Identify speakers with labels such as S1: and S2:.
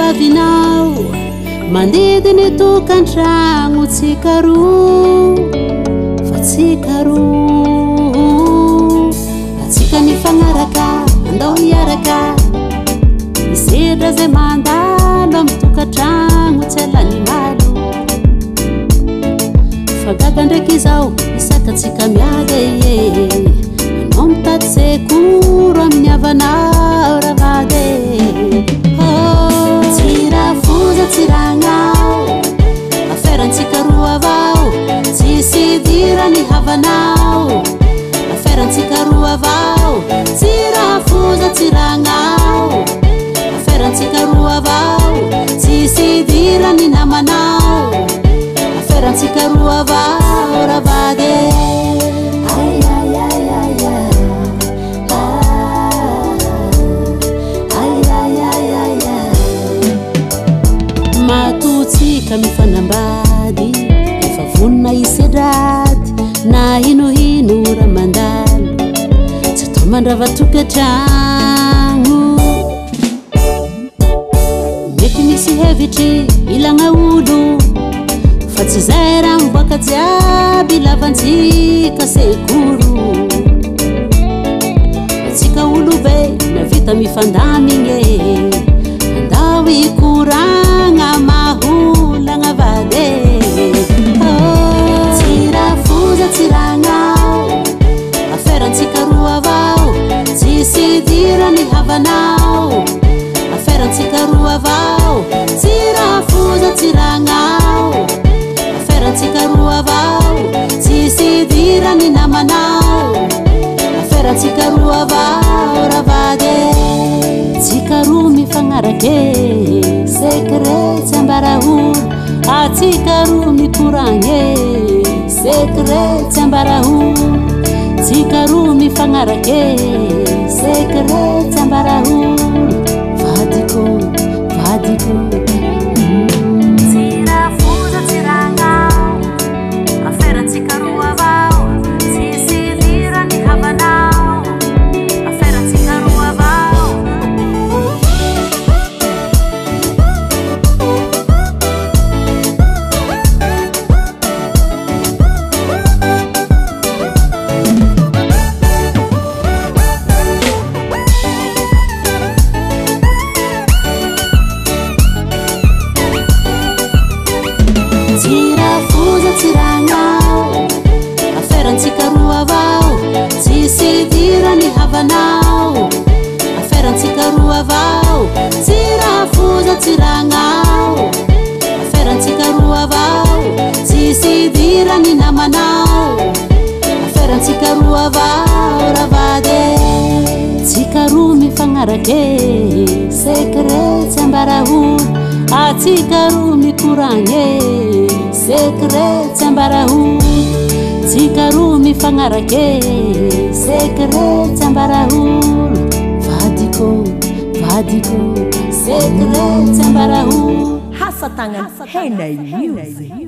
S1: avinao mandidiny tokantragno tsikaro fa tsikaro atsika nifagnaraka andao hiaraka isedra zay mandalo amy tokantragno tsy alany malo fagata ndraiky izao isakatsika miaga anao mitady sekoro amin'ny havanao ravady tsirafoza tsiragnao aferantsika roa avao tsisy dirany havanao aferantsika roa avao tsirafoza tsiragnao aferantsika roa avao tsisy dirany namanao aferantsika roa avao ravady matotsika mifanambady efa vonina isedrady na hinohino ramandalo tsy atao mandrava tokantragno mety misy hevitry ilagna olo fa tsy zay raha miboaka jiaby lavantsika sekoro atsika olo be na vita mifandamigny andao ikoragna maholagna vady tsirafoza tsiragnao aferantsika roa avao tsisy dirany havanao aferantsika roa avao tsirafoza tsiragnao aferantsika roa avao tsisy dirany namanao aferantsika roa avao ravady tsika roa mifagnarake secret tsy ambaraolo atsika roa mikoragny secret tsy ambaraolo tsika roa mifagnarake secret tsy ambaraolo vadiko vadiko tsirafoza tsiragnao aferantsika roa avao tsisy dirany havanao aferantsika roa avao tsirafoza tsiragnao aferantsika roa avao tsisy dirany havanao aferantsika roa avao tsirafoza tsiragnao aferantsika roa avao tsisy dirany namanao aferantsika roa avao ravady tsika roa mifagnarake secret tsy ambaraolo atsika roa mikoragny secret tsy ambaraolo tsika roa mifagnarake secret tsy ambaraolo vadiko vadiko secret tsy ambaraolo
S2: Hasatagnan Henay Music.